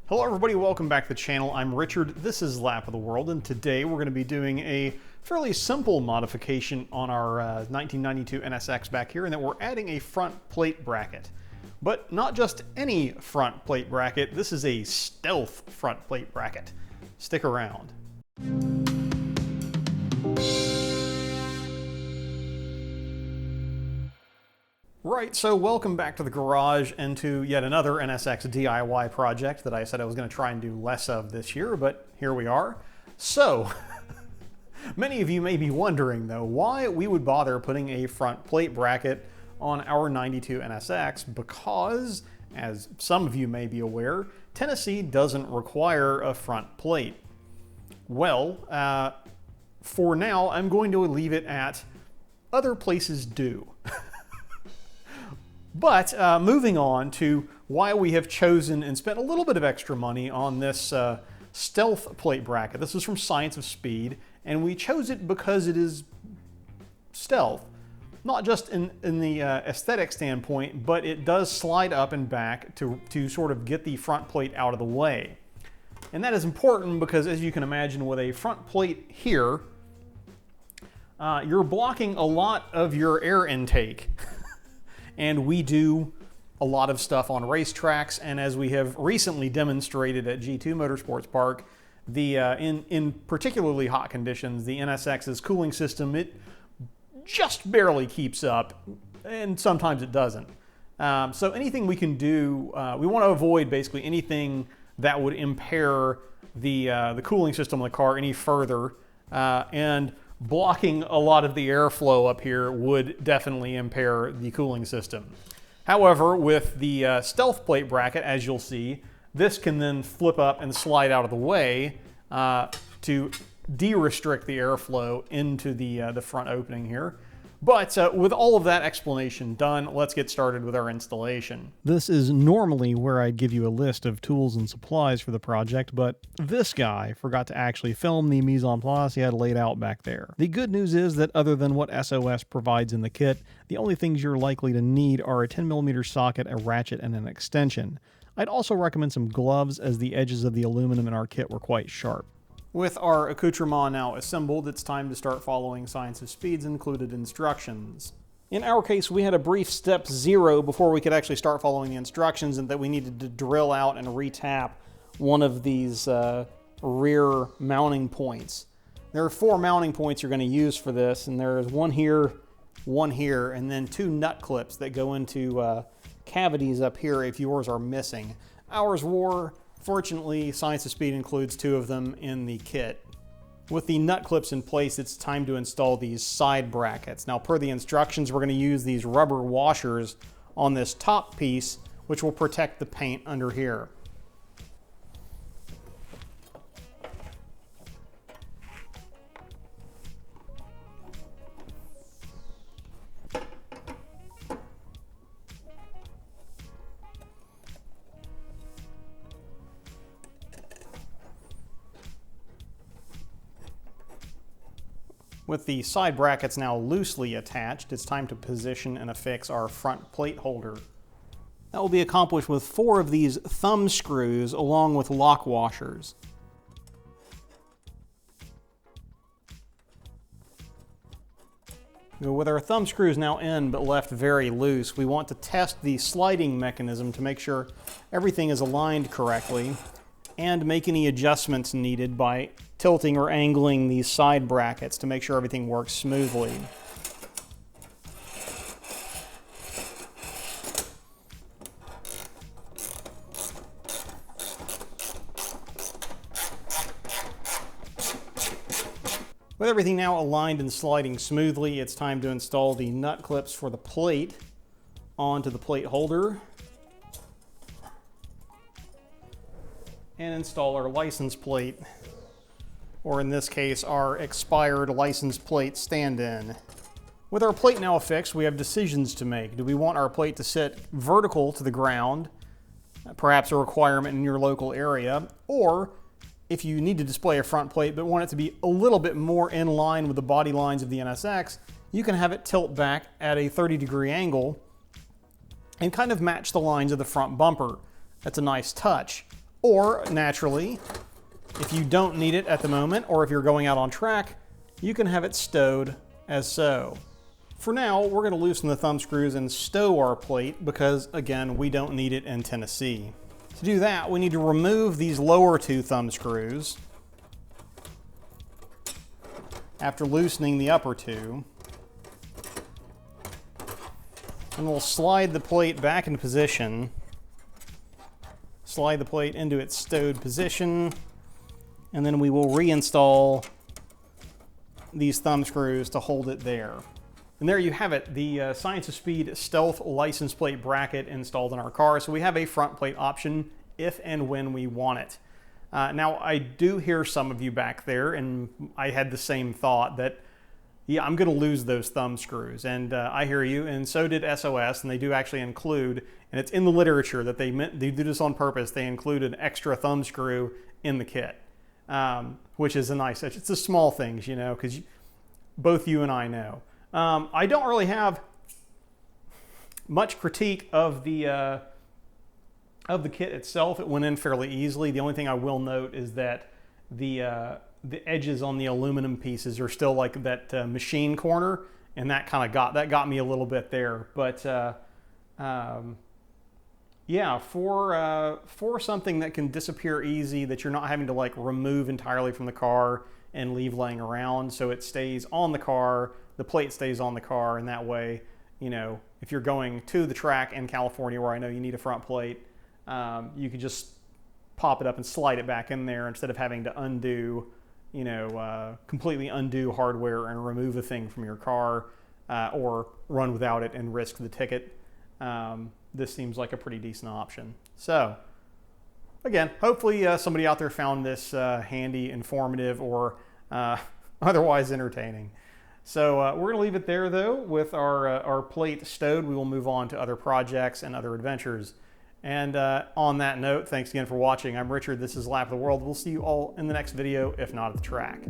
Hello everybody, welcome back to the channel. I'm Richard, this is Lap of the World, and today we're going to be doing a fairly simple modification on our 1992 NSX back here, in that we're adding a front plate bracket. But not just any front plate bracket, this is a stealth front plate bracket. Stick around. Right, so welcome back to the garage and to yet another NSX DIY project that I said I was going to try and do less of this year, but here we are. So, many of you may be wondering though why we would bother putting a front plate bracket on our 92 NSX, because, as some of you may be aware, Tennessee doesn't require a front plate. Well, for now I'm going to leave it at other places do. But moving on to why we have chosen and spent a little bit of extra money on this stealth plate bracket. This is from Science of Speed, and we chose it because it is stealth. Not just in the aesthetic standpoint, but it does slide up and back to sort of get the front plate out of the way. And that is important because, as you can imagine, with a front plate here, you're blocking a lot of your air intake. And we do a lot of stuff on racetracks, and as we have recently demonstrated at G2 Motorsports Park, in particularly hot conditions, the NSX's cooling system, it just barely keeps up, and sometimes it doesn't. So anything we can do, we want to avoid basically anything that would impair the cooling system of the car any further, and blocking a lot of the airflow up here would definitely impair the cooling system. However, with the stealth plate bracket, as you'll see, this can then flip up and slide out of the way to de-restrict the airflow into the front opening here. But with all of that explanation done, let's get started with our installation. This is normally where I'd give you a list of tools and supplies for the project, but this guy forgot to actually film the mise en place he had laid out back there. The good news is that other than what SOS provides in the kit, the only things you're likely to need are a 10mm socket, a ratchet, and an extension. I'd also recommend some gloves, as the edges of the aluminum in our kit were quite sharp. With our accoutrement now assembled, it's time to start following Science of Speed's included instructions. In our case, we had a brief step 0 before we could actually start following the instructions, and that we needed to drill out and retap one of these rear mounting points. There are 4 mounting points you're going to use for this, and there's one here, and then 2 nut clips that go into cavities up here if yours are missing. Ours were. Fortunately, Science of Speed includes 2 of them in the kit. With the nut clips in place, it's time to install these side brackets. Now, per the instructions, we're going to use these rubber washers on this top piece, which will protect the paint under here. With the side brackets now loosely attached, it's time to position and affix our front plate holder. That will be accomplished with 4 of these thumb screws along with lock washers. With our thumb screws now in but left very loose, we want to test the sliding mechanism to make sure everything is aligned correctly, and make any adjustments needed by tilting or angling these side brackets to make sure everything works smoothly. With everything now aligned and sliding smoothly, it's time to install the nut clips for the plate onto the plate holder and install our license plate, or in this case, our expired license plate stand-in. With our plate now affixed, we have decisions to make. Do we want our plate to sit vertical to the ground, perhaps a requirement in your local area, or if you need to display a front plate but want it to be a little bit more in line with the body lines of the NSX, you can have it tilt back at a 30-degree angle and kind of match the lines of the front bumper. That's a nice touch. Or naturally, if you don't need it at the moment, or if you're going out on track, you can have it stowed as so. For now, we're going to loosen the thumb screws and stow our plate because, again, we don't need it in Tennessee. To do that, we need to remove these lower two thumb screws after loosening the upper two. And we'll slide the plate back into position. Slide the plate into its stowed position, and then we will reinstall these thumb screws to hold it there. And there you have it, the Science of Speed Stealth license plate bracket installed in our car. So we have a front plate option if and when we want it. Now, I do hear some of you back there, and I had the same thought that, yeah, I'm going to lose those thumb screws. And I hear you, and so did SOS, and they do actually include, and it's in the literature that they do this on purpose, they include an extra thumb screw in the kit, which is a nice touch. It's the small things, you know, because both you and I know. I don't really have much critique of the kit itself. It went in fairly easily. The only thing I will note is that the edges on the aluminum pieces are still like that machine corner, and that kind of got me a little bit there. But yeah, for something that can disappear easy, that you're not having to like remove entirely from the car and leave laying around, so it stays on the car, the plate stays on the car, and that way, you know, if you're going to the track in California where I know you need a front plate, you could just pop it up and slide it back in there instead of having to undo, you know, completely undo hardware and remove a thing from your car, or run without it and risk the ticket. This seems like a pretty decent option. So again, hopefully somebody out there found this handy, informative, or otherwise entertaining. So we're going to leave it there, though, with our plate stowed. We will move on to other projects and other adventures. And on that note, thanks again for watching. I'm Richard. This is Lap of the World. We'll see you all in the next video, if not at the track.